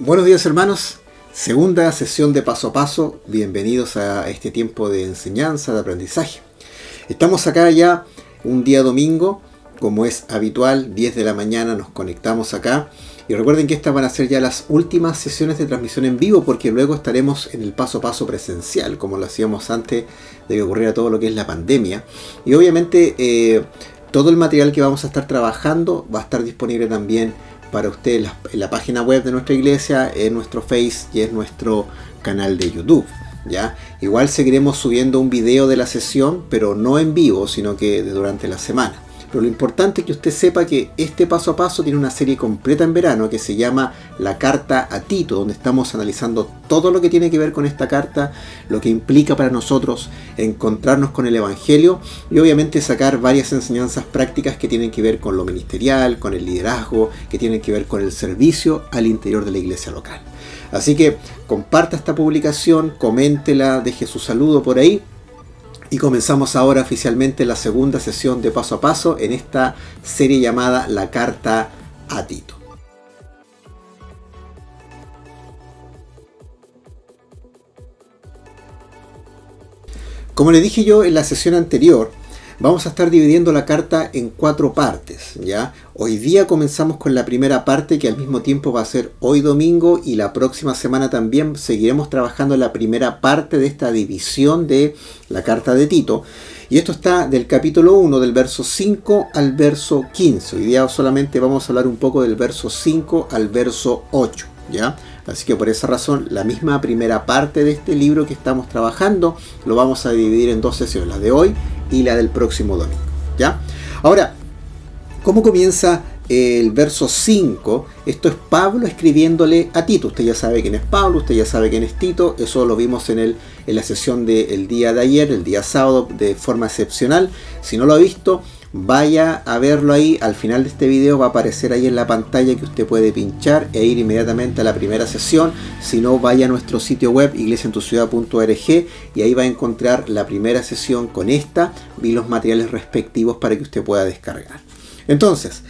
Buenos días, hermanos, segunda sesión de Paso a Paso. Bienvenidos a este tiempo de enseñanza, de aprendizaje. Estamos acá ya un día domingo, como es habitual, 10 de la mañana nos conectamos acá. Y recuerden que estas van a ser ya las últimas sesiones de transmisión en vivo, porque luego estaremos en el Paso a Paso presencial, como lo hacíamos antes de que ocurriera todo lo que es la pandemia. Y obviamente todo el material que vamos a estar trabajando va a estar disponible también para ustedes en la página web de nuestra iglesia, en nuestro Face y en nuestro canal de YouTube, ¿ya? Igual seguiremos subiendo un video de la sesión, pero no en vivo, sino que durante la semana. Pero lo importante es que usted sepa que este Paso a Paso tiene una serie completa en verano que se llama La Carta a Tito, donde estamos analizando todo lo que tiene que ver con esta carta, lo que implica para nosotros encontrarnos con el Evangelio y obviamente sacar varias enseñanzas prácticas que tienen que ver con lo ministerial, con el liderazgo, que tienen que ver con el servicio al interior de la iglesia local. Así que comparta esta publicación, coméntela, deje su saludo por ahí. Y comenzamos ahora oficialmente la segunda sesión de Paso a Paso en esta serie llamada La Carta a Tito. Como le dije yo en la sesión anterior, vamos a estar dividiendo la carta en 4 partes, ¿ya? Hoy día comenzamos con la primera parte, que al mismo tiempo va a ser hoy domingo, y la próxima semana también seguiremos trabajando en la primera parte de esta división de la carta de Tito. Y esto está del capítulo 1, del verso 5 al verso 15. Hoy día solamente vamos a hablar un poco del verso 5 al verso 8, ¿ya? Así que por esa razón, la misma primera parte de este libro que estamos trabajando lo vamos a dividir en 2 sesiones, la de hoy y la del próximo domingo, ¿ya? Ahora, ¿cómo comienza el verso 5? Esto es Pablo escribiéndole a Tito. Usted ya sabe quién es Pablo, usted ya sabe quién es Tito. Eso lo vimos en la sesión del día de ayer, el día sábado, de forma excepcional. Si no lo ha visto, vaya a verlo ahí. Al final de este video va a aparecer ahí en la pantalla que usted puede pinchar e ir inmediatamente a la primera sesión. Si no, vaya a nuestro sitio web iglesiaentuciudad.org y ahí va a encontrar la primera sesión con esta y los materiales respectivos para que usted pueda descargar. Entonces,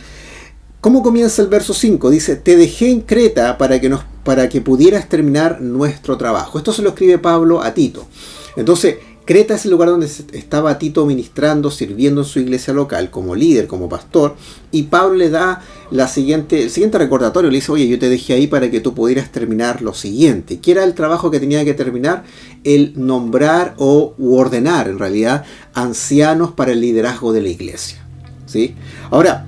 ¿cómo comienza el verso 5? Dice: te dejé en Creta para que pudieras terminar nuestro trabajo. Esto se lo escribe Pablo a Tito. Entonces, Creta es el lugar donde estaba Tito ministrando, sirviendo en su iglesia local como líder, como pastor, y Pablo le da el siguiente recordatorio. Le dice: oye, yo te dejé ahí para que tú pudieras terminar lo siguiente. ¿Qué era el trabajo que tenía que terminar? El nombrar u ordenar, en realidad, ancianos para el liderazgo de la iglesia, ¿sí? Ahora,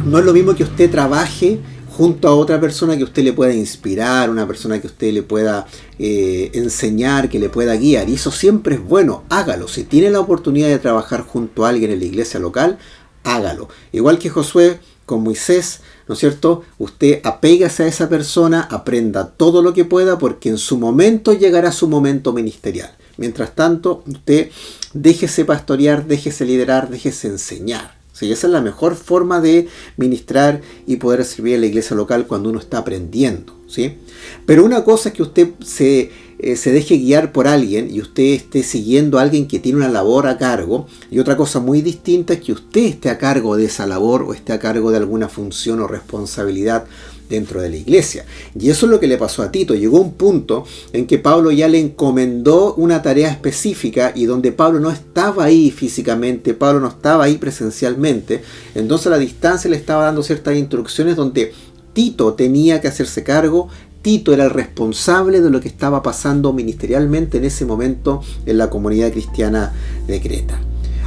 no es lo mismo que usted trabaje junto a otra persona que usted le pueda inspirar, una persona que usted le pueda enseñar, que le pueda guiar. Y eso siempre es bueno, hágalo. Si tiene la oportunidad de trabajar junto a alguien en la iglesia local, hágalo. Igual que Josué con Moisés, ¿no es cierto? Usted apégase a esa persona, aprenda todo lo que pueda, porque en su momento llegará su momento ministerial. Mientras tanto, usted déjese pastorear, déjese liderar, déjese enseñar. Sí, esa es la mejor forma de ministrar y poder servir a la iglesia local cuando uno está aprendiendo, ¿sí? Pero una cosa es que usted se deje guiar por alguien y usted esté siguiendo a alguien que tiene una labor a cargo, y otra cosa muy distinta es que usted esté a cargo de esa labor o esté a cargo de alguna función o responsabilidad dentro de la iglesia. Y eso es lo que le pasó a Tito. Llegó un punto en que Pablo ya le encomendó una tarea específica y donde Pablo no estaba ahí físicamente, Pablo no estaba ahí presencialmente, entonces a la distancia le estaba dando ciertas instrucciones donde Tito tenía que hacerse cargo. Tito era el responsable de lo que estaba pasando ministerialmente en ese momento en la comunidad cristiana de Creta.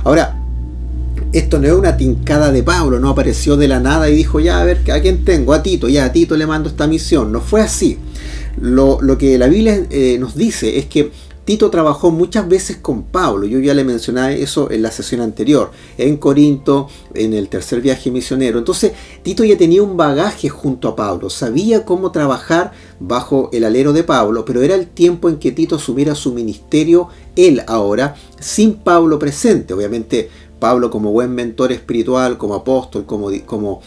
Ahora, esto no es una tincada de Pablo, no apareció de la nada y dijo: ya, a ver, ¿a quién tengo? A Tito, ya a Tito le mando esta misión. No fue así. Lo que la Biblia nos dice es que Tito trabajó muchas veces con Pablo. Yo ya le mencioné eso en la sesión anterior, en Corinto, en el tercer viaje misionero. Entonces, Tito ya tenía un bagaje junto a Pablo, sabía cómo trabajar bajo el alero de Pablo, pero era el tiempo en que Tito asumiera su ministerio, él ahora, sin Pablo presente. Obviamente, Pablo, como buen mentor espiritual, como apóstol, como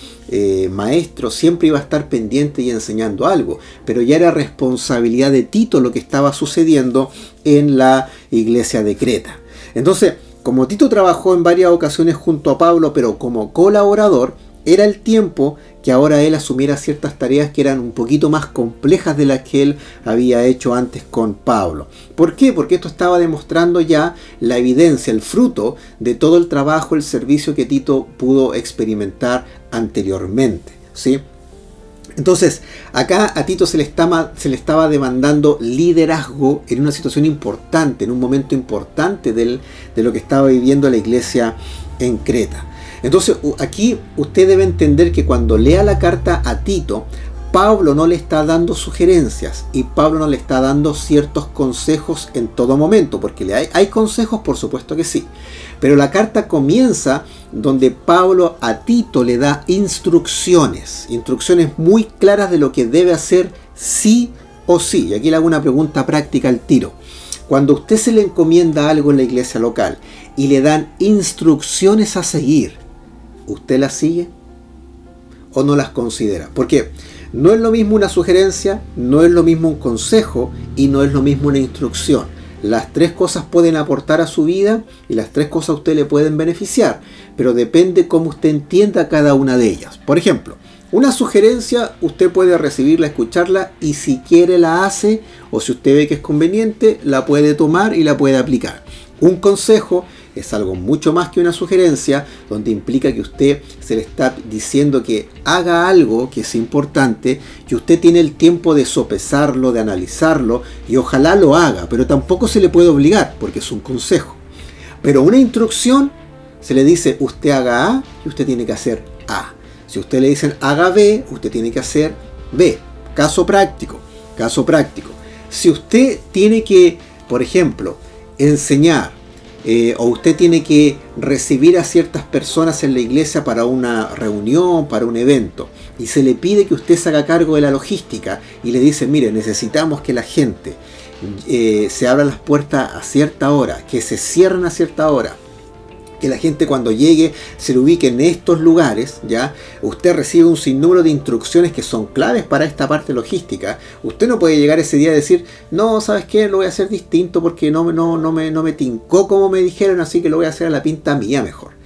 maestro, siempre iba a estar pendiente y enseñando algo, pero ya era responsabilidad de Tito lo que estaba sucediendo en la iglesia de Creta. Entonces, como Tito trabajó en varias ocasiones junto a Pablo, pero como colaborador, era el tiempo que ahora él asumiera ciertas tareas que eran un poquito más complejas de las que él había hecho antes con Pablo. ¿Por qué? Porque esto estaba demostrando ya la evidencia, el fruto de todo el trabajo, el servicio que Tito pudo experimentar anteriormente, ¿sí? Entonces, acá a Tito se le estaba demandando liderazgo en una situación importante, en un momento importante de lo que estaba viviendo la iglesia en Creta. Entonces, aquí usted debe entender que cuando lea la carta a Tito, Pablo no le está dando sugerencias y Pablo no le está dando ciertos consejos en todo momento, porque hay consejos, por supuesto que sí. Pero la carta comienza donde Pablo a Tito le da instrucciones muy claras de lo que debe hacer sí o sí. Y aquí le hago una pregunta práctica al tiro. Cuando a usted se le encomienda algo en la iglesia local y le dan instrucciones a seguir, ¿usted las sigue o no las considera? Porque no es lo mismo una sugerencia, no es lo mismo un consejo y no es lo mismo una instrucción. Las tres cosas pueden aportar a su vida y las tres cosas a usted le pueden beneficiar, pero depende cómo usted entienda cada una de ellas. Por ejemplo, una sugerencia usted puede recibirla, escucharla y si quiere la hace, o si usted ve que es conveniente, la puede tomar y la puede aplicar. Un consejo es algo mucho más que una sugerencia, donde implica que usted se le está diciendo que haga algo que es importante y usted tiene el tiempo de sopesarlo, de analizarlo y ojalá lo haga, pero tampoco se le puede obligar porque es un consejo. Pero una instrucción se le dice usted haga A y usted tiene que hacer A. Si usted le dicen haga B, usted tiene que hacer B. Caso práctico. Si usted tiene que, por ejemplo, enseñar, o usted tiene que recibir a ciertas personas en la iglesia para una reunión, para un evento, y se le pide que usted se haga cargo de la logística y le dice, mire, necesitamos que la gente se abran las puertas a cierta hora, que se cierren a cierta hora, que la gente cuando llegue se lo ubique en estos lugares, ¿ya? Usted recibe un sinnúmero de instrucciones que son claves para esta parte logística. Usted no puede llegar ese día y decir, no, ¿sabes qué? Lo voy a hacer distinto porque no me tincó como me dijeron, así que lo voy a hacer a la pinta mía mejor.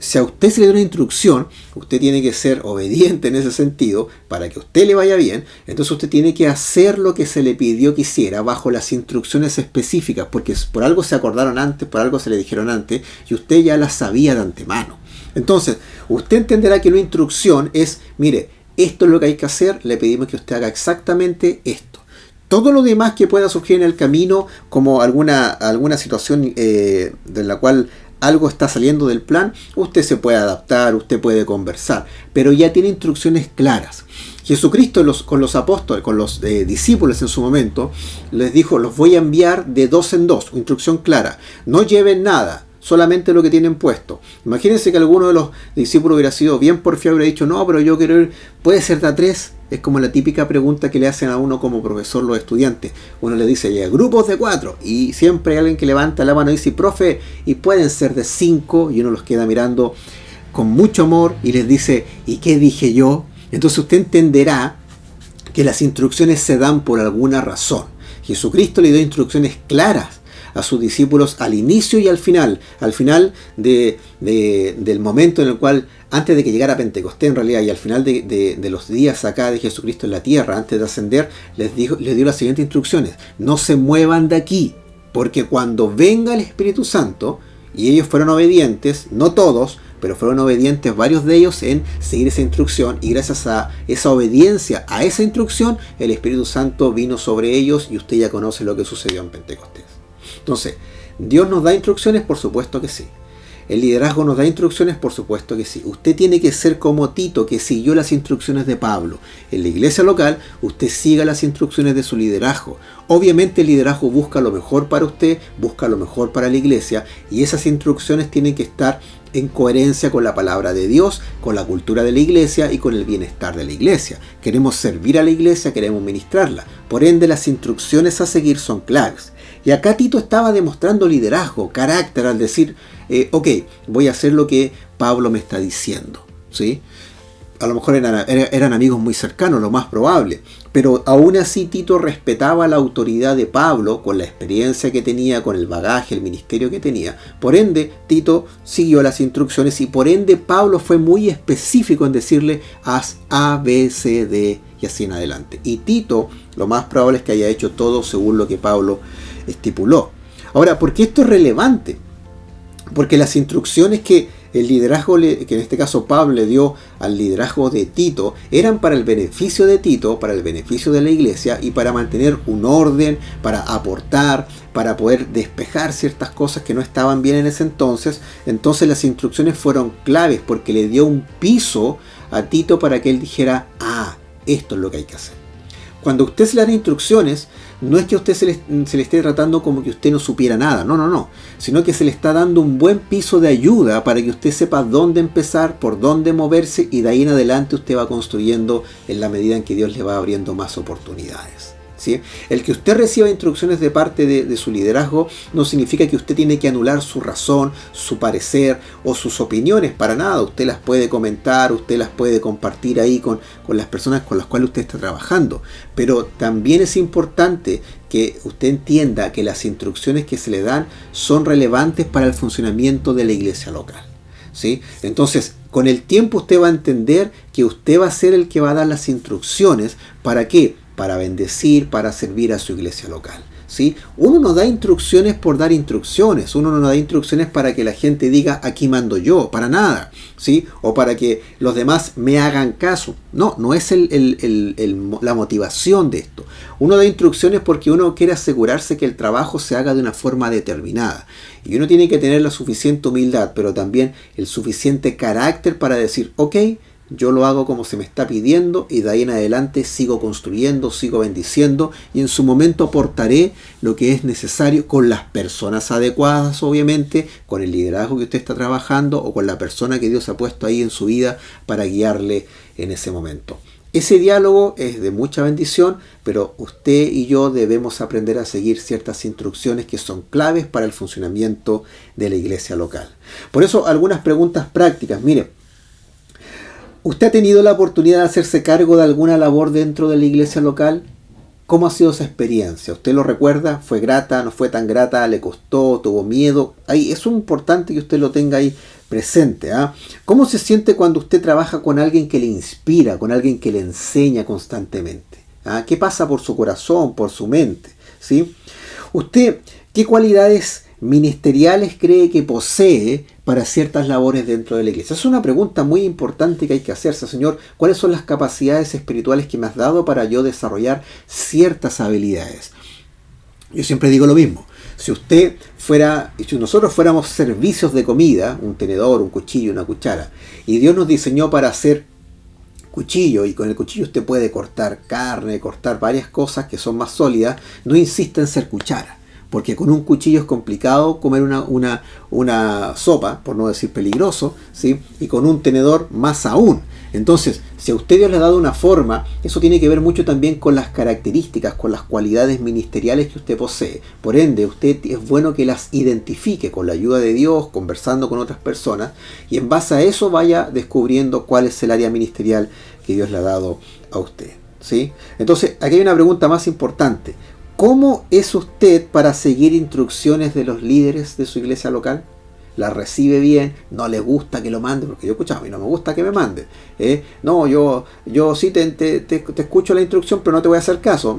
Si a usted se le da una instrucción, usted tiene que ser obediente en ese sentido para que a usted le vaya bien. Entonces usted tiene que hacer lo que se le pidió que hiciera bajo las instrucciones específicas, porque por algo se acordaron antes, por algo se le dijeron antes y usted ya las sabía de antemano. Entonces usted entenderá que una instrucción es, mire, esto es lo que hay que hacer, le pedimos que usted haga exactamente esto. Todo lo demás que pueda surgir en el camino, como alguna situación de la cual algo está saliendo del plan, usted se puede adaptar, usted puede conversar, pero ya tiene instrucciones claras. Jesucristo con los apóstoles, con los discípulos en su momento, les dijo, los voy a enviar de 2 en 2, instrucción clara, no lleven nada, solamente lo que tienen puesto. Imagínense que alguno de los discípulos hubiera sido bien porfiado y hubiera dicho, no, pero yo quiero ir, puede ser de a 3. Es como la típica pregunta que le hacen a uno como profesor los estudiantes. Uno le dice, ya, grupos de 4. Y siempre hay alguien que levanta la mano y dice, profe, y pueden ser de 5. Y uno los queda mirando con mucho amor y les dice, ¿y qué dije yo? Entonces usted entenderá que las instrucciones se dan por alguna razón. Jesucristo le dio instrucciones claras a sus discípulos al inicio y al final del momento en el cual, antes de que llegara Pentecostés en realidad, y al final de los días acá de Jesucristo en la tierra, antes de ascender, les dio las siguientes instrucciones: no se muevan de aquí, porque cuando venga el Espíritu Santo, y ellos fueron obedientes, no todos, pero fueron obedientes varios de ellos en seguir esa instrucción, y gracias a esa obediencia, a esa instrucción, el Espíritu Santo vino sobre ellos, y usted ya conoce lo que sucedió en Pentecostés. Entonces, ¿Dios nos da instrucciones? Por supuesto que sí. ¿El liderazgo nos da instrucciones? Por supuesto que sí. Usted tiene que ser como Tito, que siguió las instrucciones de Pablo. En la iglesia local, usted siga las instrucciones de su liderazgo. Obviamente el liderazgo busca lo mejor para usted, busca lo mejor para la iglesia, y esas instrucciones tienen que estar en coherencia con la palabra de Dios, con la cultura de la iglesia y con el bienestar de la iglesia. Queremos servir a la iglesia, queremos ministrarla. Por ende, las instrucciones a seguir son claves. Y acá Tito estaba demostrando liderazgo, carácter, al decir, ok, voy a hacer lo que Pablo me está diciendo, ¿sí? a lo mejor eran amigos muy cercanos, lo más probable, pero aún así Tito respetaba la autoridad de Pablo con la experiencia que tenía, con el bagaje, el ministerio que tenía. Por ende, Tito siguió las instrucciones y por ende Pablo fue muy específico en decirle haz A, B, C, D y así en adelante. Y Tito lo más probable es que haya hecho todo según lo que Pablo estipuló. Ahora, ¿por qué esto es relevante? Porque las instrucciones que el liderazgo, que en este caso Pablo le dio al liderazgo de Tito, eran para el beneficio de Tito, para el beneficio de la iglesia y para mantener un orden, para aportar, para poder despejar ciertas cosas que no estaban bien en ese entonces. Entonces las instrucciones fueron claves porque le dio un piso a Tito para que él dijera, esto es lo que hay que hacer. Cuando usted se le dan instrucciones, no es que a usted se le esté tratando como que usted no supiera nada, no, sino que se le está dando un buen piso de ayuda para que usted sepa dónde empezar, por dónde moverse y de ahí en adelante usted va construyendo en la medida en que Dios le va abriendo más oportunidades. ¿Sí? El que usted reciba instrucciones de parte de su liderazgo no significa que usted tiene que anular su razón, su parecer o sus opiniones, para nada. Usted las puede comentar, usted las puede compartir ahí con las personas con las cuales usted está trabajando. Pero también es importante que usted entienda que las instrucciones que se le dan son relevantes para el funcionamiento de la iglesia local. ¿Sí? Entonces, con el tiempo usted va a entender que usted va a ser el que va a dar las instrucciones. ¿Para qué? Para bendecir, para servir a su iglesia local. ¿Sí? Uno no da instrucciones por dar instrucciones, uno no da instrucciones para que la gente diga aquí mando yo, para nada, ¿sí? O para que los demás me hagan caso. No es la motivación de esto. Uno da instrucciones porque uno quiere asegurarse que el trabajo se haga de una forma determinada. Y uno tiene que tener la suficiente humildad, pero también el suficiente carácter para decir, ok, yo lo hago como se me está pidiendo y de ahí en adelante sigo construyendo, sigo bendiciendo y en su momento aportaré lo que es necesario con las personas adecuadas, obviamente, con el liderazgo que usted está trabajando o con la persona que Dios ha puesto ahí en su vida para guiarle en ese momento. Ese diálogo es de mucha bendición, pero usted y yo debemos aprender a seguir ciertas instrucciones que son claves para el funcionamiento de la iglesia local. Por eso, algunas preguntas prácticas. Mire, ¿usted ha tenido la oportunidad de hacerse cargo de alguna labor dentro de la iglesia local? ¿Cómo ha sido esa experiencia? ¿Usted lo recuerda? ¿Fue grata? ¿No fue tan grata? ¿Le costó? ¿Tuvo miedo? Ahí es importante que usted lo tenga ahí presente. ¿Cómo se siente cuando usted trabaja con alguien que le inspira, con alguien que le enseña constantemente? ¿Qué pasa por su corazón, por su mente? ¿Sí? ¿Usted qué cualidades ministeriales cree que posee para ciertas labores dentro de la iglesia? Es una pregunta muy importante que hay que hacerse. Señor, ¿cuáles son las capacidades espirituales que me has dado para yo desarrollar ciertas habilidades? Yo siempre digo lo mismo. Si nosotros fuéramos servicios de comida, un tenedor, un cuchillo, una cuchara, y Dios nos diseñó para hacer cuchillo, y con el cuchillo usted puede cortar carne, cortar varias cosas que son más sólidas, no insista en ser cuchara. Porque con un cuchillo es complicado comer una sopa, por no decir peligroso, ¿sí? Y con un tenedor más aún. Entonces, si a usted Dios le ha dado una forma, eso tiene que ver mucho también con las características, con las cualidades ministeriales que usted posee. Por ende, usted es bueno que las identifique con la ayuda de Dios, conversando con otras personas, y en base a eso vaya descubriendo cuál es el área ministerial que Dios le ha dado a usted, ¿sí? Entonces, aquí hay una pregunta más importante. ¿Cómo es usted para seguir instrucciones de los líderes de su iglesia local? ¿La recibe bien? ¿No le gusta que lo mande? Porque yo escuchaba, a mí no me gusta que me mande. No, yo sí te escucho la instrucción, pero no te voy a hacer caso.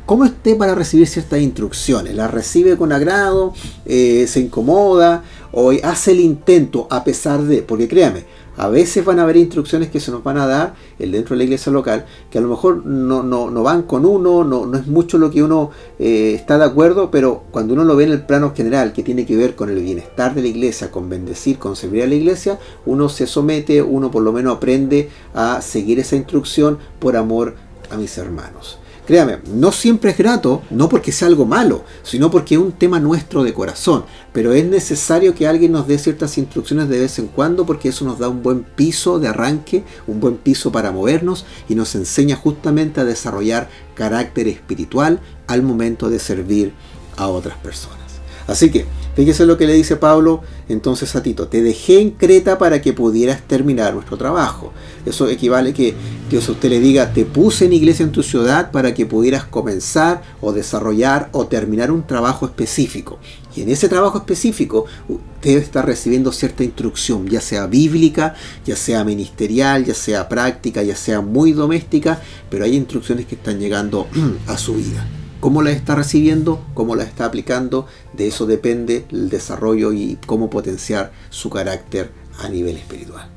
¿Cómo es usted para recibir ciertas instrucciones? ¿Las recibe con agrado? ¿Se incomoda? ¿O hace el intento a pesar de? Porque créame, a veces van a haber instrucciones que se nos van a dar dentro de la iglesia local que a lo mejor no van con uno, no es mucho lo que uno está de acuerdo, pero cuando uno lo ve en el plano general, que tiene que ver con el bienestar de la iglesia, con bendecir, con servir a la iglesia, uno se somete, uno por lo menos aprende a seguir esa instrucción por amor a mis hermanos. Créame, no siempre es grato, no porque sea algo malo, sino porque es un tema nuestro de corazón. Pero es necesario que alguien nos dé ciertas instrucciones de vez en cuando porque eso nos da un buen piso de arranque, un buen piso para movernos y nos enseña justamente a desarrollar carácter espiritual al momento de servir a otras personas. Así que, fíjese lo que le dice Pablo entonces a Tito: te dejé en Creta para que pudieras terminar nuestro trabajo. Eso equivale que Dios a usted le diga: te puse en iglesia en tu ciudad para que pudieras comenzar o desarrollar o terminar un trabajo específico. Y en ese trabajo específico usted está recibiendo cierta instrucción, ya sea bíblica, ya sea ministerial, ya sea práctica, ya sea muy doméstica, pero hay instrucciones que están llegando a su vida. ¿Cómo las está recibiendo? ¿Cómo las está aplicando? De eso depende el desarrollo y cómo potenciar su carácter a nivel espiritual.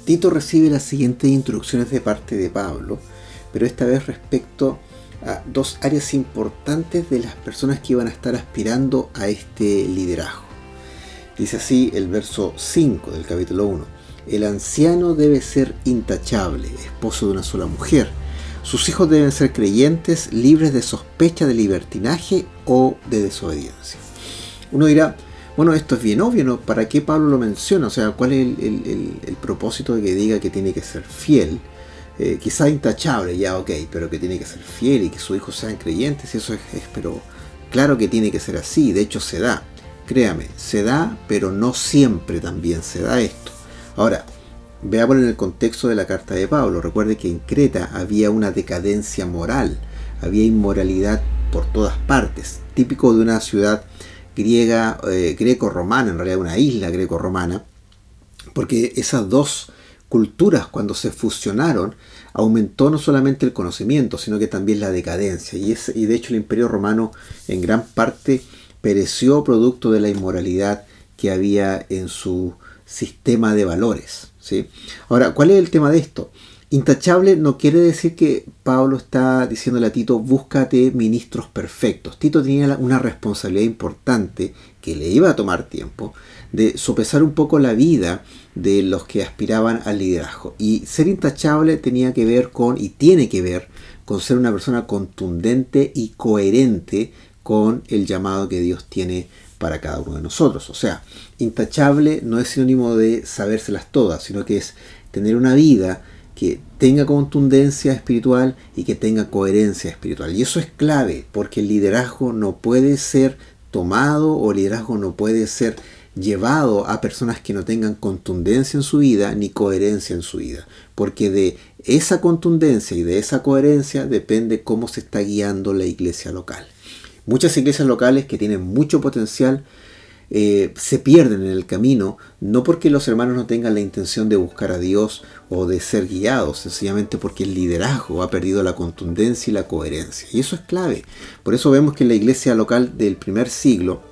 Tito recibe las siguientes instrucciones de parte de Pablo, pero esta vez respecto a dos áreas importantes de las personas que iban a estar aspirando a este liderazgo. Dice así el verso 5 del capítulo 1. El anciano debe ser intachable, esposo de una sola mujer. Sus hijos deben ser creyentes, libres de sospecha de libertinaje o de desobediencia. Uno dirá, bueno, esto es bien obvio, ¿no? ¿Para qué Pablo lo menciona? O sea, ¿cuál es el propósito de que diga que tiene que ser fiel? Quizá intachable, ya ok, pero que tiene que ser fiel y que sus hijos sean creyentes, eso es pero claro que tiene que ser así, de hecho se da. Créame, se da, pero no siempre también se da esto. Ahora, veámoslo en el contexto de la carta de Pablo. Recuerde que en Creta había una decadencia moral, había inmoralidad por todas partes, típico de una ciudad griega, greco-romana, en realidad una isla greco-romana, porque esas dos culturas cuando se fusionaron aumentó no solamente el conocimiento, sino que también la decadencia, y de hecho el Imperio Romano en gran parte pereció producto de la inmoralidad que había en su sistema de valores, ¿sí? Ahora, ¿cuál es el tema de esto? Intachable no quiere decir que Pablo está diciéndole a Tito: búscate ministros perfectos. Tito tenía una responsabilidad importante que le iba a tomar tiempo de sopesar un poco la vida de los que aspiraban al liderazgo. Y ser intachable tenía que ver con, y tiene que ver con, ser una persona contundente y coherente con el llamado que Dios tiene para cada uno de nosotros. O sea, intachable no es sinónimo de sabérselas todas, sino que es tener una vida que tenga contundencia espiritual y que tenga coherencia espiritual. Y eso es clave, porque el liderazgo no puede ser tomado, o el liderazgo no puede ser llevado a personas que no tengan contundencia en su vida ni coherencia en su vida, porque de esa contundencia y de esa coherencia depende cómo se está guiando la iglesia local. Muchas iglesias locales que tienen mucho potencial se pierden en el camino, no porque los hermanos no tengan la intención de buscar a Dios o de ser guiados, sencillamente porque el liderazgo ha perdido la contundencia y la coherencia. Y eso es clave. Por eso vemos que en la iglesia local del primer siglo,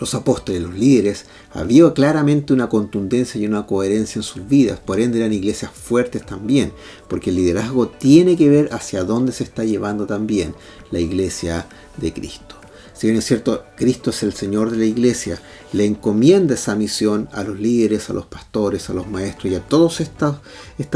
los apóstoles, los líderes, había claramente una contundencia y una coherencia en sus vidas. Por ende eran iglesias fuertes también, porque el liderazgo tiene que ver hacia dónde se está llevando también la iglesia de Cristo. Si bien es cierto, Cristo es el Señor de la iglesia, le encomienda esa misión a los líderes, a los pastores, a los maestros y a todas estas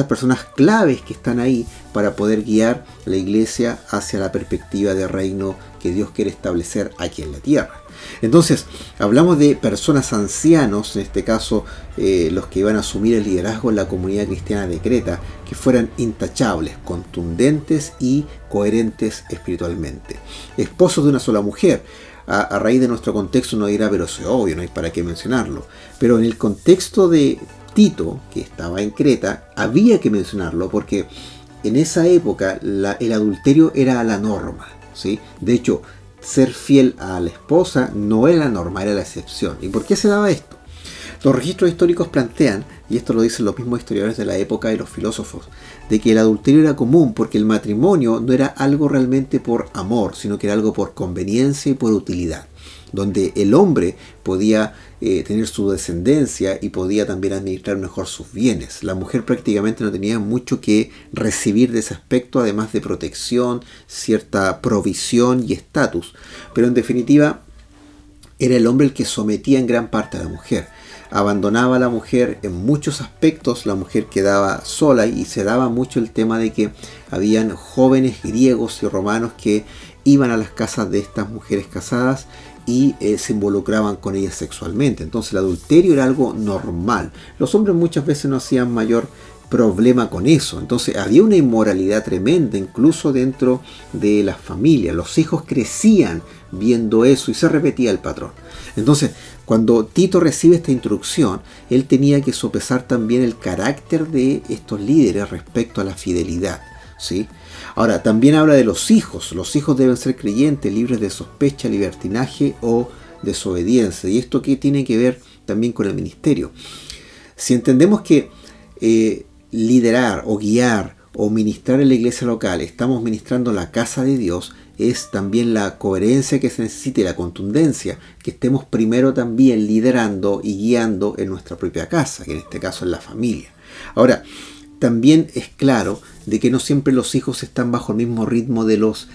personas claves que están ahí para poder guiar la iglesia hacia la perspectiva de reino que Dios quiere establecer aquí en la tierra. Entonces, hablamos de personas ancianos, en este caso los que iban a asumir el liderazgo en la comunidad cristiana de Creta, que fueran intachables, contundentes y coherentes espiritualmente. Esposos de una sola mujer. A raíz de nuestro contexto uno dirá, pero eso es obvio, no hay para qué mencionarlo. Pero en el contexto de Tito, que estaba en Creta, había que mencionarlo porque en esa época el adulterio era la norma, ¿sí? De hecho, ser fiel a la esposa no era la norma, era la excepción. ¿Y por qué se daba esto? Los registros históricos plantean, y esto lo dicen los mismos historiadores de la época y los filósofos, de que el adulterio era común porque el matrimonio no era algo realmente por amor, sino que era algo por conveniencia y por utilidad, donde el hombre podía tener su descendencia y podía también administrar mejor sus bienes. La mujer prácticamente no tenía mucho que recibir de ese aspecto, además de protección, cierta provisión y estatus. Pero en definitiva, era el hombre el que sometía en gran parte a la mujer. Abandonaba a la mujer en muchos aspectos, la mujer quedaba sola y se daba mucho el tema de que habían jóvenes griegos y romanos que iban a las casas de estas mujeres casadas y se involucraban con ellas sexualmente. Entonces el adulterio era algo normal. Los hombres muchas veces no hacían mayor problema con eso. Entonces había una inmoralidad tremenda incluso dentro de las familias. Los hijos crecían viendo eso y se repetía el patrón. Entonces, cuando Tito recibe esta instrucción, él tenía que sopesar también el carácter de estos líderes respecto a la fidelidad, ¿sí? Ahora, también habla de los hijos. Los hijos deben ser creyentes, libres de sospecha, libertinaje o desobediencia. ¿Y esto qué tiene que ver también con el ministerio? Si entendemos que liderar o guiar o ministrar en la iglesia local, estamos ministrando la casa de Dios, es también la coherencia que se necesita y la contundencia, que estemos primero también liderando y guiando en nuestra propia casa, que en este caso es la familia. Ahora, también es claro de que no siempre los hijos están bajo el mismo ritmo de los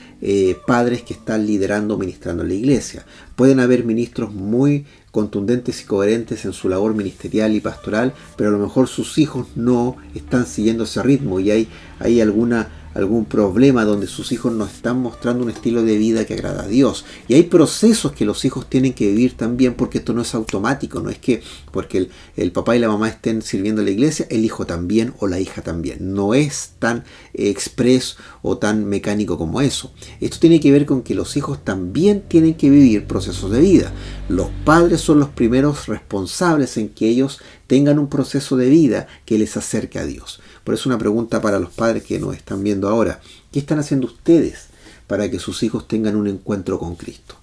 padres que están liderando o ministrando en la iglesia. Pueden haber ministros muy contundentes y coherentes en su labor ministerial y pastoral, pero a lo mejor sus hijos no están siguiendo ese ritmo y hay algún problema donde sus hijos no están mostrando un estilo de vida que agrada a Dios. Y hay procesos que los hijos tienen que vivir también, porque esto no es automático, no es que porque el papá y la mamá estén sirviendo a la iglesia, el hijo también o la hija también. No es tan express o tan mecánico como eso. Esto tiene que ver con que los hijos también tienen que vivir procesos de vida. Los padres son los primeros responsables en que ellos tengan un proceso de vida que les acerque a Dios. Por eso una pregunta para los padres que nos están viendo ahora. ¿Qué están haciendo ustedes para que sus hijos tengan un encuentro con Cristo?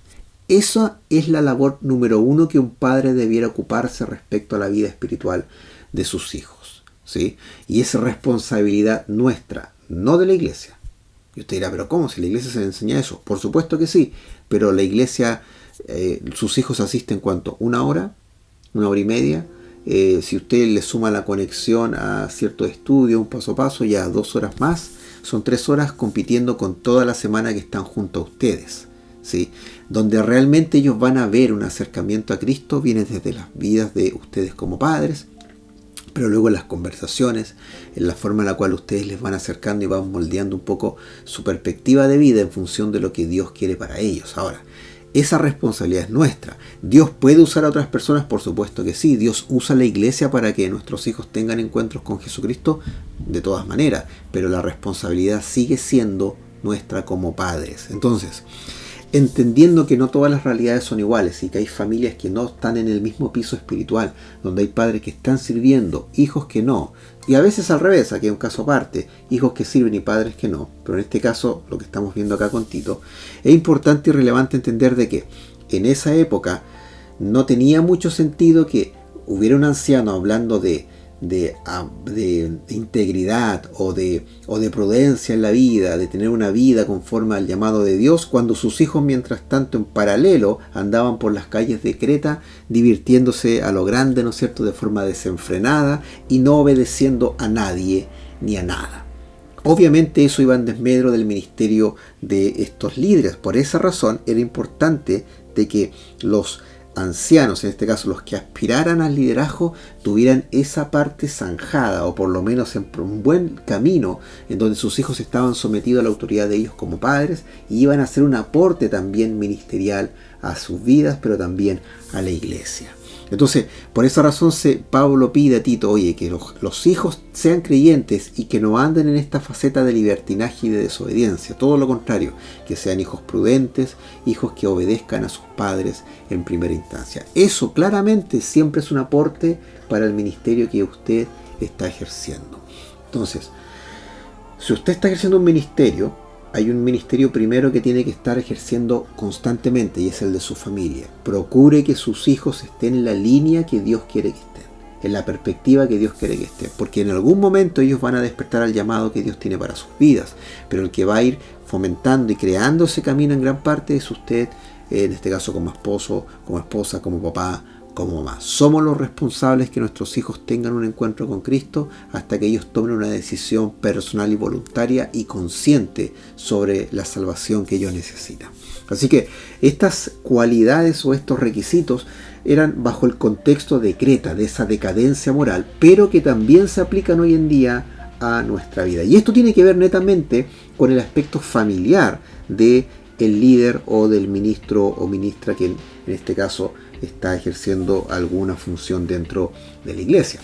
Esa es la labor número uno que un padre debiera ocuparse respecto a la vida espiritual de sus hijos, ¿sí? Y es responsabilidad nuestra, no de la iglesia. Y usted dirá, ¿pero cómo? Si la iglesia se le enseña eso. Por supuesto que sí, pero la iglesia, sus hijos asisten ¿cuánto? ¿1 hora? ¿1 hora y media? Si usted le suma la conexión a cierto estudio, un paso a paso, ya 2 horas más, son 3 horas compitiendo con toda la semana que están junto a ustedes, ¿sí? Donde realmente ellos van a ver un acercamiento a Cristo, viene desde las vidas de ustedes como padres, pero luego en las conversaciones, en la forma en la cual ustedes les van acercando y van moldeando un poco su perspectiva de vida en función de lo que Dios quiere para ellos. Ahora, esa responsabilidad es nuestra. ¿Dios puede usar a otras personas? Por supuesto que sí. ¿Dios usa la iglesia para que nuestros hijos tengan encuentros con Jesucristo? De todas maneras. Pero la responsabilidad sigue siendo nuestra como padres. Entonces, entendiendo que no todas las realidades son iguales y que hay familias que no están en el mismo piso espiritual, donde hay padres que están sirviendo, hijos que no, y a veces al revés, aquí hay un caso aparte, hijos que sirven y padres que no, pero en este caso, lo que estamos viendo acá con Tito, es importante y relevante entender de que en esa época no tenía mucho sentido que hubiera un anciano hablando de integridad o de prudencia en la vida, de tener una vida conforme al llamado de Dios, cuando sus hijos mientras tanto en paralelo andaban por las calles de Creta divirtiéndose a lo grande, ¿no es cierto?, de forma desenfrenada y no obedeciendo a nadie ni a nada. Obviamente eso iba en desmedro del ministerio de estos líderes. Por esa razón era importante de que los ancianos, en este caso los que aspiraran al liderazgo, tuvieran esa parte zanjada o por lo menos en un buen camino en donde sus hijos estaban sometidos a la autoridad de ellos como padres y iban a hacer un aporte también ministerial a sus vidas, pero también a la iglesia. Entonces, por esa razón Pablo pide a Tito, oye, que los hijos sean creyentes y que no anden en esta faceta de libertinaje y de desobediencia. Todo lo contrario, que sean hijos prudentes, hijos que obedezcan a sus padres en primera instancia. Eso claramente siempre es un aporte para el ministerio que usted está ejerciendo. Entonces, si usted está ejerciendo un ministerio, hay un ministerio primero que tiene que estar ejerciendo constantemente y es el de su familia. Procure que sus hijos estén en la línea que Dios quiere que estén, en la perspectiva que Dios quiere que estén, porque en algún momento ellos van a despertar al llamado que Dios tiene para sus vidas, pero el que va a ir fomentando y creando ese camino en gran parte es usted, en este caso como esposo, como esposa, como papá, como mamá. Somos los responsables que nuestros hijos tengan un encuentro con Cristo hasta que ellos tomen una decisión personal y voluntaria y consciente sobre la salvación que ellos necesitan. Así que estas cualidades o estos requisitos eran bajo el contexto de Creta, de esa decadencia moral, pero que también se aplican hoy en día a nuestra vida. Y esto tiene que ver netamente con el aspecto familiar de el líder o del ministro o ministra que en este caso está ejerciendo alguna función dentro de la iglesia.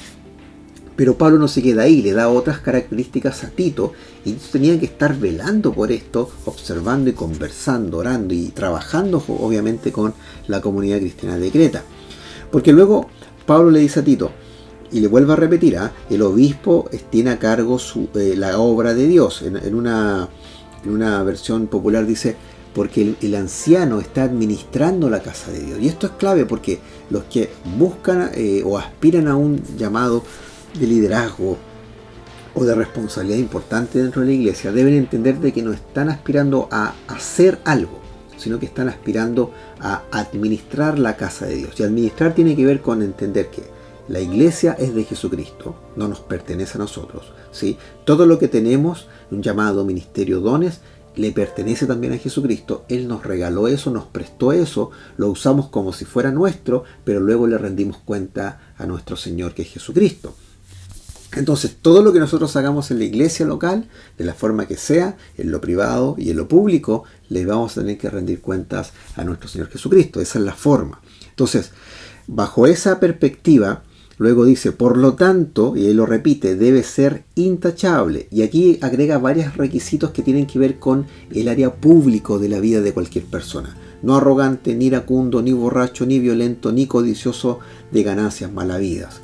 Pero Pablo no se queda ahí, le da otras características a Tito, y Tito tenía que estar velando por esto, observando y conversando, orando y trabajando obviamente con la comunidad cristiana de Creta. Porque luego Pablo le dice a Tito, y le vuelve a repetir, el obispo tiene a cargo la obra de Dios. En una versión popular dice, porque el anciano está administrando la casa de Dios. Y esto es clave porque los que buscan o aspiran a un llamado de liderazgo o de responsabilidad importante dentro de la iglesia deben entender de que no están aspirando a hacer algo, sino que están aspirando a administrar la casa de Dios. Y administrar tiene que ver con entender que la iglesia es de Jesucristo, no nos pertenece a nosotros, ¿sí? Todo lo que tenemos, un llamado, ministerio, dones, le pertenece también a Jesucristo. Él nos regaló eso, nos prestó eso, lo usamos como si fuera nuestro, pero luego le rendimos cuenta a nuestro Señor, que es Jesucristo. Entonces, todo lo que nosotros hagamos en la iglesia local, de la forma que sea, en lo privado y en lo público, le vamos a tener que rendir cuentas a nuestro Señor Jesucristo. Esa es la forma. Entonces, bajo esa perspectiva, luego dice, por lo tanto, y él lo repite, debe ser intachable. Y aquí agrega varios requisitos que tienen que ver con el área público de la vida de cualquier persona. No arrogante, ni iracundo, ni borracho, ni violento, ni codicioso de ganancias malavidas.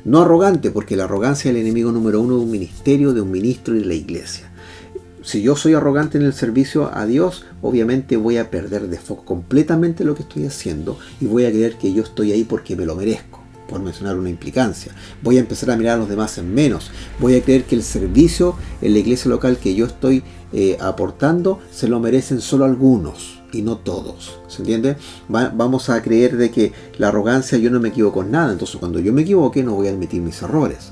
No arrogante, porque la arrogancia es el enemigo número uno de un ministerio, de un ministro y de la iglesia. Si yo soy arrogante en el servicio a Dios, obviamente voy a perder de foco completamente lo que estoy haciendo y voy a creer que yo estoy ahí porque me lo merezco, por mencionar una implicancia. Voy a empezar a mirar a los demás en menos. Voy a creer que el servicio en la iglesia local que yo estoy aportando se lo merecen solo algunos y no todos. ¿Se entiende? Vamos a creer de que la arrogancia, yo no me equivoco en nada. Entonces cuando yo me equivoque no voy a admitir mis errores.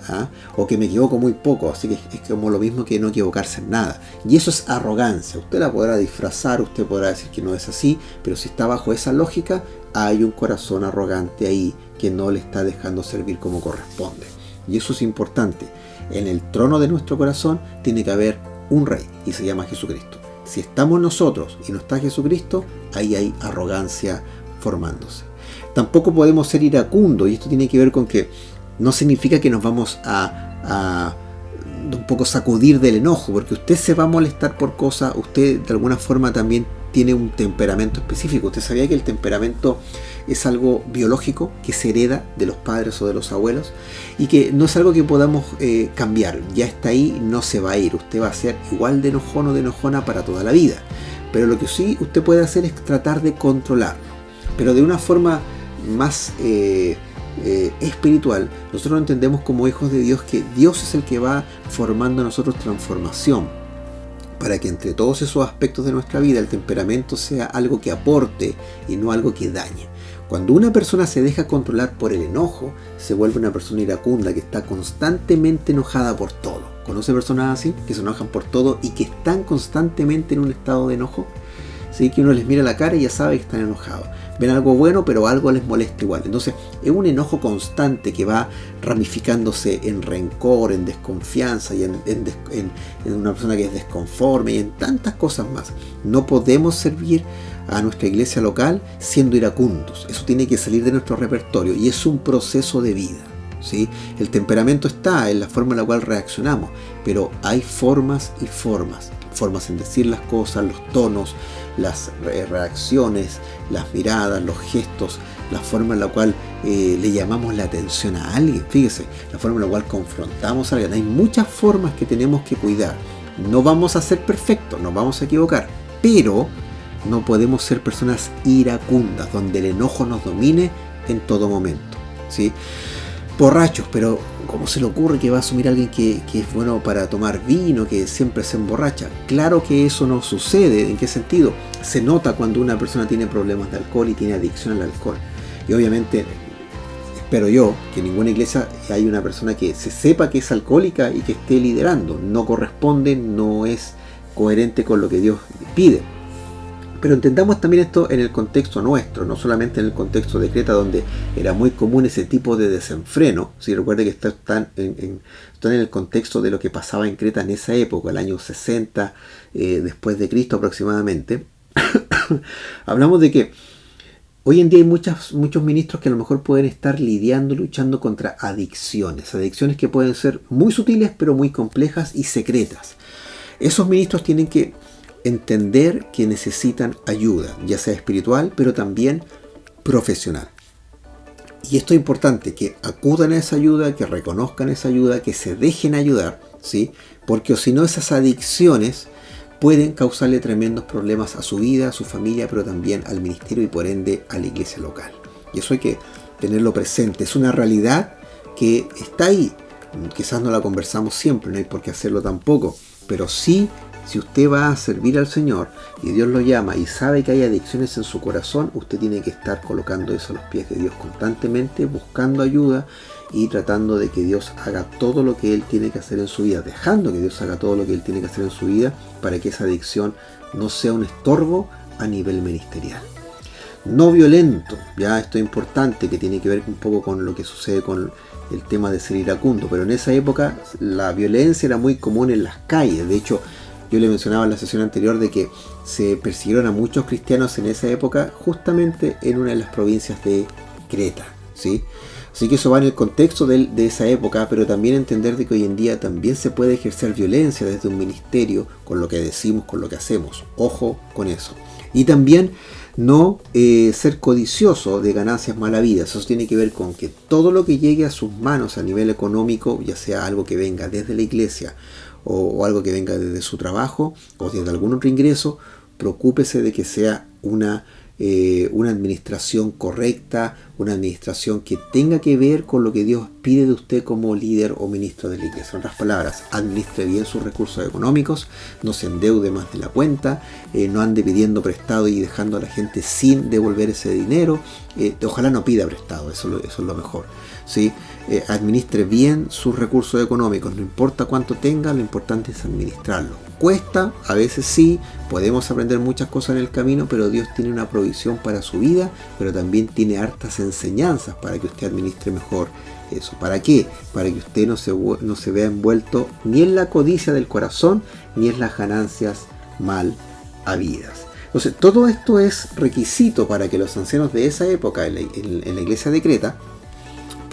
O que me equivoco muy poco. Así que es como lo mismo que no equivocarse en nada. Y eso es arrogancia. Usted la podrá disfrazar, usted podrá decir que no es así, pero si está bajo esa lógica, hay un corazón arrogante ahí que no le está dejando servir como corresponde. Y eso es importante. En el trono de nuestro corazón tiene que haber un rey y se llama Jesucristo. Si estamos nosotros y no está Jesucristo, ahí hay arrogancia formándose. Tampoco podemos ser iracundos, y esto tiene que ver con que no significa que nos vamos a un poco sacudir del enojo, porque usted se va a molestar por cosas, usted de alguna forma también tiene un temperamento específico. ¿Usted sabía que el temperamento es algo biológico que se hereda de los padres o de los abuelos? Y que no es algo que podamos cambiar. Ya está ahí, no se va a ir. Usted va a ser igual de enojón o de enojona para toda la vida. Pero lo que sí usted puede hacer es tratar de controlarlo. Pero de una forma más espiritual. Nosotros entendemos como hijos de Dios que Dios es el que va formando en nosotros transformación, para que entre todos esos aspectos de nuestra vida el temperamento sea algo que aporte y no algo que dañe. Cuando una persona se deja controlar por el enojo, se vuelve una persona iracunda que está constantemente enojada por todo. ¿Conoce personas así? Que se enojan por todo y que están constantemente en un estado de enojo. ¿Sí? Que uno les mira la cara y ya sabe que están enojados. Ven algo bueno, pero algo les molesta igual. Entonces es un enojo constante que va ramificándose en rencor, en desconfianza y en una persona que es desconforme y en tantas cosas más. No podemos servir a nuestra iglesia local siendo iracundos. Eso tiene que salir de nuestro repertorio y es un proceso de vida. ¿Sí? El temperamento está en la forma en la cual reaccionamos, pero hay formas y formas. Formas en decir las cosas, los tonos, las reacciones, las miradas, los gestos, la forma en la cual le llamamos la atención a alguien. Fíjese, la forma en la cual confrontamos a alguien. Hay muchas formas que tenemos que cuidar. No vamos a ser perfectos, nos vamos a equivocar, pero no podemos ser personas iracundas, donde el enojo nos domine en todo momento. ¿Sí? Borrachos, pero ¿cómo se le ocurre que va a asumir a alguien que es bueno para tomar vino, que siempre se emborracha? Claro que eso no sucede. ¿En qué sentido? Se nota cuando una persona tiene problemas de alcohol y tiene adicción al alcohol. Y obviamente, espero yo, que en ninguna iglesia hay una persona que se sepa que es alcohólica y que esté liderando. No corresponde, no es coherente con lo que Dios pide. Pero entendamos también esto en el contexto nuestro, no solamente en el contexto de Creta, donde era muy común ese tipo de desenfreno. Si recuerde que están en el contexto de lo que pasaba en Creta en esa época, el año 60 después de Cristo aproximadamente. Hablamos de que Hoy en día hay muchos ministros que a lo mejor pueden estar luchando contra adicciones que pueden ser muy sutiles pero muy complejas y secretas. Esos ministros tienen que entender que necesitan ayuda, ya sea espiritual pero también profesional. Y esto es importante, que acudan a esa ayuda, que reconozcan esa ayuda, que se dejen ayudar, ¿sí? Porque si no, esas adicciones pueden causarle tremendos problemas a su vida, a su familia, pero también al ministerio y por ende a la iglesia local. Y eso hay que tenerlo presente. Es una realidad que está ahí. Quizás no la conversamos siempre, no hay por qué hacerlo tampoco, pero sí, si usted va a servir al Señor y Dios lo llama y sabe que hay adicciones en su corazón, usted tiene que estar colocando eso a los pies de Dios constantemente, buscando ayuda y tratando de que Dios haga todo lo que Él tiene que hacer en su vida, dejando que Dios haga todo lo que Él tiene que hacer en su vida para que esa adicción no sea un estorbo a nivel ministerial. No violento, ya esto es importante, que tiene que ver un poco con lo que sucede con el tema de ser iracundo, pero en esa época la violencia era muy común en las calles. De hecho, yo le mencionaba en la sesión anterior de que se persiguieron a muchos cristianos en esa época justamente en una de las provincias de Creta, ¿sí? Así que eso va en el contexto de esa época, pero también entender de que hoy en día también se puede ejercer violencia desde un ministerio con lo que decimos, con lo que hacemos. Ojo con eso. Y también no ser codicioso de ganancias mal habidas. Eso tiene que ver con que todo lo que llegue a sus manos a nivel económico, ya sea algo que venga desde la iglesia o algo que venga desde su trabajo o desde algún otro ingreso, preocúpese de que sea una administración correcta, una administración que tenga que ver con lo que Dios pide de usted como líder o ministro de la iglesia. En otras palabras, administre bien sus recursos económicos, no se endeude más de la cuenta, no ande pidiendo prestado y dejando a la gente sin devolver ese dinero. Ojalá no pida prestado, eso es lo mejor, ¿sí? Administre bien sus recursos económicos, no importa cuánto tenga, lo importante es administrarlo. Cuesta, a veces sí, podemos aprender muchas cosas en el camino, pero Dios tiene una provisión para su vida, pero también tiene hartas enseñanzas para que usted administre mejor eso. ¿Para qué? Para que usted no se vea envuelto ni en la codicia del corazón, ni en las ganancias mal habidas. Entonces, todo esto es requisito para que los ancianos de esa época en la iglesia de Creta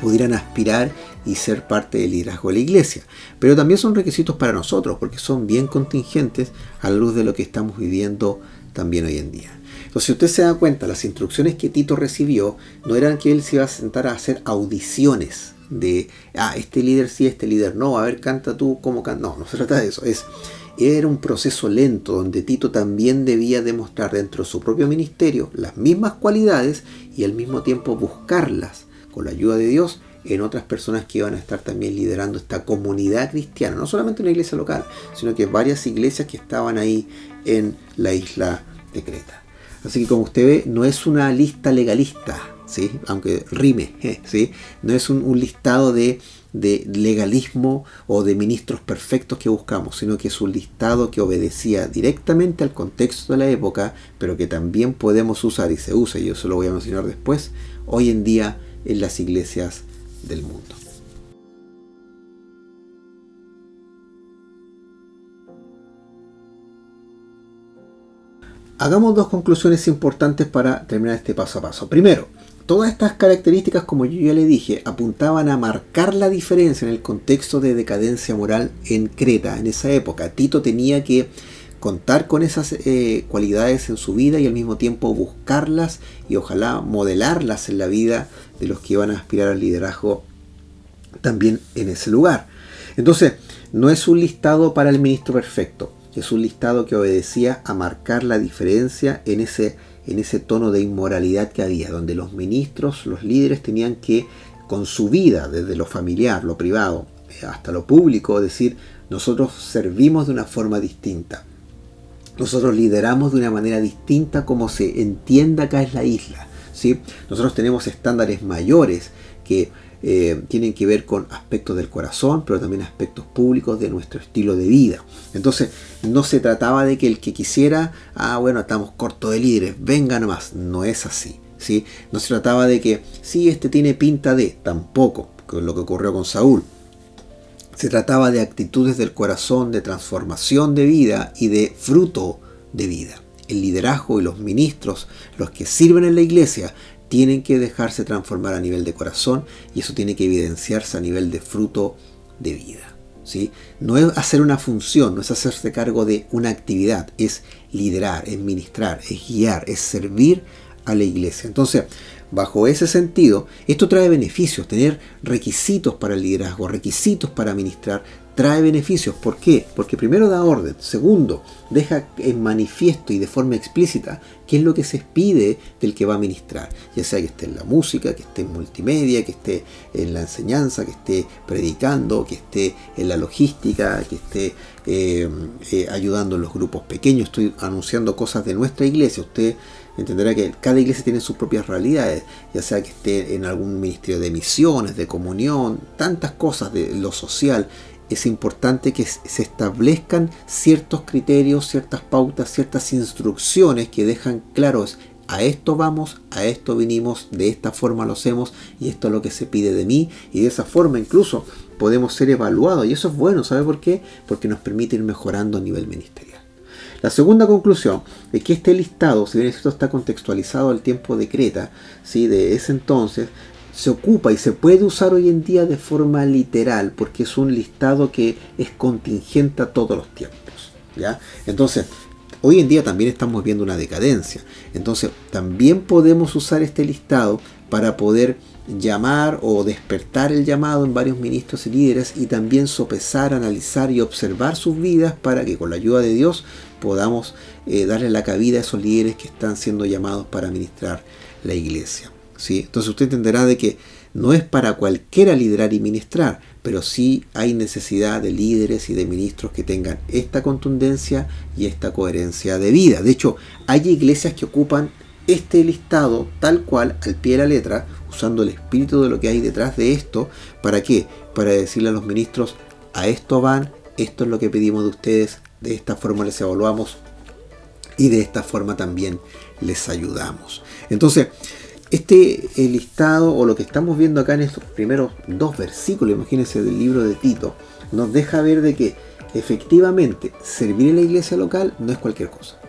pudieran aspirar y ser parte del liderazgo de la iglesia. Pero también son requisitos para nosotros, porque son bien contingentes a la luz de lo que estamos viviendo también hoy en día. Entonces, si usted se da cuenta, las instrucciones que Tito recibió no eran que él se iba a sentar a hacer audiciones de, este líder sí, este líder no, a ver, canta tú, ¿cómo canta? No se trata de eso. Era un proceso lento donde Tito también debía demostrar dentro de su propio ministerio las mismas cualidades y al mismo tiempo buscarlas con la ayuda de Dios en otras personas que iban a estar también liderando esta comunidad cristiana, no solamente una iglesia local, sino que varias iglesias que estaban ahí en la isla de Creta. Así que como usted ve, no es una lista legalista, ¿sí? Aunque rime, ¿sí? No es un listado de legalismo o de ministros perfectos que buscamos, sino que es un listado que obedecía directamente al contexto de la época, pero que también podemos usar y se usa, y yo se lo voy a mencionar después, hoy en día en las iglesias del mundo. Hagamos dos conclusiones importantes para terminar este paso a paso. Primero, todas estas características, como yo ya le dije, apuntaban a marcar la diferencia en el contexto de decadencia moral en Creta en esa época. Tito tenía que contar con esas cualidades en su vida y al mismo tiempo buscarlas y ojalá modelarlas en la vida de los que iban a aspirar al liderazgo también en ese lugar. Entonces, no es un listado para el ministro perfecto, es un listado que obedecía a marcar la diferencia en ese tono de inmoralidad que había, donde los ministros, los líderes tenían que, con su vida, desde lo familiar, lo privado, hasta lo público, decir, nosotros servimos de una forma distinta. Nosotros lideramos de una manera distinta como se entiende acá en la isla, ¿sí? Nosotros tenemos estándares mayores que tienen que ver con aspectos del corazón, pero también aspectos públicos de nuestro estilo de vida. Entonces, no se trataba de que el que quisiera, bueno, estamos cortos de líderes, venga nomás. No es así, ¿sí? No se trataba de que, sí, este tiene pinta de, tampoco, con lo que ocurrió con Saúl. Se trataba de actitudes del corazón, de transformación de vida y de fruto de vida. El liderazgo y los ministros, los que sirven en la iglesia, tienen que dejarse transformar a nivel de corazón y eso tiene que evidenciarse a nivel de fruto de vida, ¿sí? No es hacer una función, no es hacerse cargo de una actividad, es liderar, es ministrar, es guiar, es servir a la iglesia. Entonces, bajo ese sentido, esto trae beneficios. Tener requisitos para el liderazgo, requisitos para ministrar, trae beneficios. ¿Por qué? Porque primero da orden. Segundo, deja en manifiesto y de forma explícita qué es lo que se pide del que va a ministrar. Ya sea que esté en la música, que esté en multimedia, que esté en la enseñanza, que esté predicando, que esté en la logística, que esté ayudando en los grupos pequeños. Estoy anunciando cosas de nuestra iglesia. Usted entenderá que cada iglesia tiene sus propias realidades, ya sea que esté en algún ministerio de misiones, de comunión, tantas cosas de lo social. Es importante que se establezcan ciertos criterios, ciertas pautas, ciertas instrucciones que dejan claros: a esto vamos, a esto vinimos, de esta forma lo hacemos y esto es lo que se pide de mí, y de esa forma incluso podemos ser evaluados, y eso es bueno. ¿Sabe por qué? Porque nos permite ir mejorando a nivel ministerial. La segunda conclusión es que este listado, si bien esto está contextualizado al tiempo de Creta, ¿sí?, de ese entonces, se ocupa y se puede usar hoy en día de forma literal, porque es un listado que es contingente a todos los tiempos, ¿ya? Entonces, hoy en día también estamos viendo una decadencia. Entonces, también podemos usar este listado para poder llamar o despertar el llamado en varios ministros y líderes, y también sopesar, analizar y observar sus vidas para que con la ayuda de Dios podamos darle la cabida a esos líderes que están siendo llamados para ministrar la iglesia, ¿sí? Entonces usted entenderá de que no es para cualquiera liderar y ministrar, pero sí hay necesidad de líderes y de ministros que tengan esta contundencia y esta coherencia de vida. De hecho, hay iglesias que ocupan este listado tal cual, al pie de la letra, usando el espíritu de lo que hay detrás de esto. ¿Para qué? Para decirle a los ministros: a esto van, esto es lo que pedimos de ustedes, de esta forma les evaluamos y de esta forma también les ayudamos. Entonces, este listado, o lo que estamos viendo acá en estos primeros 2 versículos, imagínense, del libro de Tito, nos deja ver de que efectivamente servir en la iglesia local no es cualquier cosa.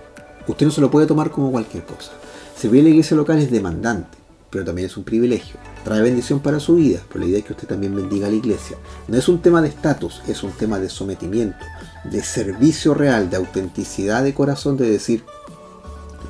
Usted no se lo puede tomar como cualquier cosa. Servir en la iglesia local es demandante, pero también es un privilegio. Trae bendición para su vida, pero la idea es que usted también bendiga a la iglesia. No es un tema de estatus, es un tema de sometimiento, de servicio real, de autenticidad de corazón, de decir: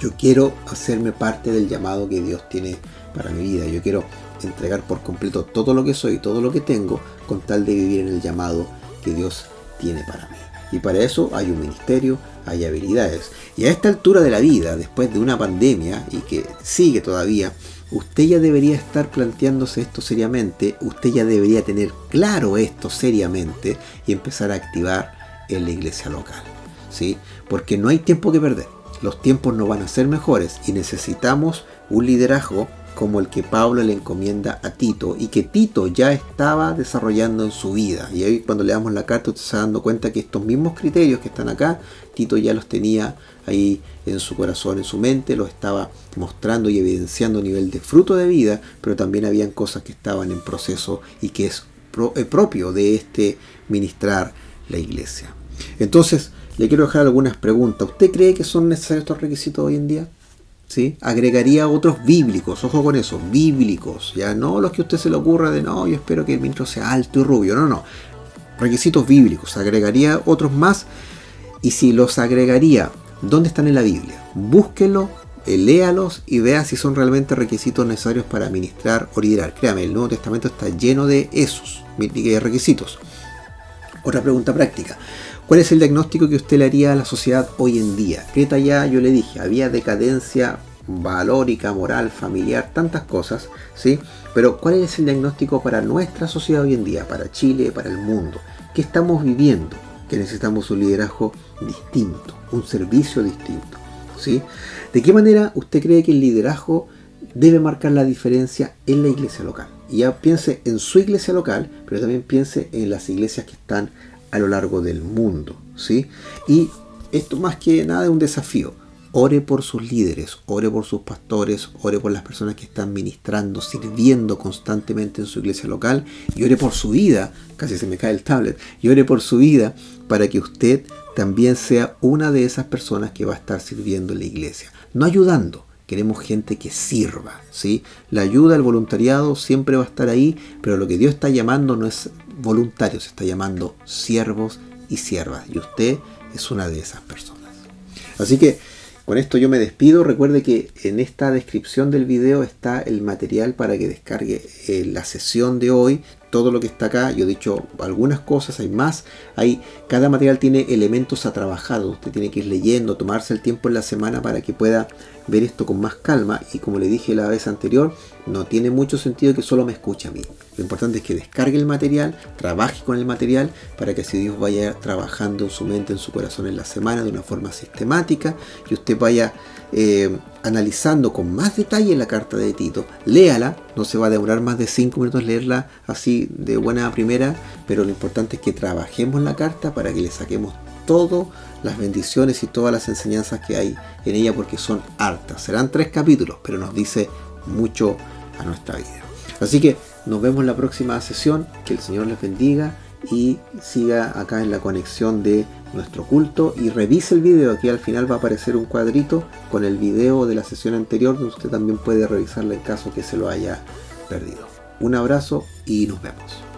yo quiero hacerme parte del llamado que Dios tiene para mi vida. Yo quiero entregar por completo todo lo que soy, todo lo que tengo, con tal de vivir en el llamado que Dios tiene para mí. Y para eso hay un ministerio, hay habilidades. Y a esta altura de la vida, después de una pandemia, y que sigue todavía, usted ya debería estar planteándose esto seriamente, usted ya debería tener claro esto seriamente y empezar a activar en la iglesia local, ¿sí? Porque no hay tiempo que perder. Los tiempos no van a ser mejores y necesitamos un liderazgo como el que Pablo le encomienda a Tito, y que Tito ya estaba desarrollando en su vida. Y ahí, cuando le damos la carta, usted se está dando cuenta que estos mismos criterios que están acá, Tito ya los tenía ahí en su corazón, en su mente, los estaba mostrando y evidenciando a nivel de fruto de vida, pero también habían cosas que estaban en proceso y que es propio de este ministrar la iglesia. Entonces, le quiero dejar algunas preguntas. ¿Usted cree que son necesarios estos requisitos hoy en día? ¿Sí? Agregaría otros bíblicos, ojo con eso, bíblicos, ya no los que a usted se le ocurra de: no, yo espero que el ministro sea alto y rubio. No. Requisitos bíblicos. Agregaría otros más, y si los agregaría, ¿dónde están en la Biblia? Búsquelo, léalos y vea si son realmente requisitos necesarios para ministrar o liderar. Créame, el Nuevo Testamento está lleno de esos requisitos. Otra pregunta práctica: ¿cuál es el diagnóstico que usted le haría a la sociedad hoy en día? Creta, ya yo le dije, había decadencia valórica, moral, familiar, tantas cosas, ¿sí? Pero ¿cuál es el diagnóstico para nuestra sociedad hoy en día, para Chile, para el mundo? ¿Qué estamos viviendo? Que necesitamos un liderazgo distinto, un servicio distinto, ¿sí? ¿De qué manera usted cree que el liderazgo debe marcar la diferencia en la iglesia local? Y ya piense en su iglesia local, pero también piense en las iglesias que están a lo largo del mundo, ¿sí? Y esto más que nada es un desafío. Ore por sus líderes, ore por sus pastores, ore por las personas que están ministrando, sirviendo constantemente en su iglesia local, y ore por su vida, casi se me cae el tablet, y ore por su vida para que usted también sea una de esas personas que va a estar sirviendo en la iglesia. No ayudando, queremos gente que sirva, ¿sí? La ayuda, el voluntariado siempre va a estar ahí, pero lo que Dios está llamando no es voluntarios, se está llamando siervos y siervas, y usted es una de esas personas. Así que con esto yo me despido. Recuerde que en esta descripción del video está el material para que descargue la sesión de hoy. Todo lo que está acá, yo he dicho algunas cosas, hay más. Cada material tiene elementos a trabajar. Usted tiene que ir leyendo, tomarse el tiempo en la semana para que pueda ver esto con más calma. Y como le dije la vez anterior, no tiene mucho sentido que solo me escuche a mí. Lo importante es que descargue el material, trabaje con el material, para que así Dios vaya trabajando en su mente, en su corazón en la semana de una forma sistemática, y usted vaya analizando con más detalle la carta de Tito. Léala, no se va a demorar más de 5 minutos leerla así de buena primera, pero lo importante es que trabajemos la carta para que le saquemos todas las bendiciones y todas las enseñanzas que hay en ella, porque son hartas. Serán 3 capítulos, pero nos dice mucho a nuestra vida. Así que nos vemos en la próxima sesión. Que el Señor les bendiga y siga acá en la conexión de nuestro culto, y revise el video. Aquí al final va a aparecer un cuadrito con el video de la sesión anterior, donde usted también puede revisarlo en caso que se lo haya perdido. Un abrazo y nos vemos.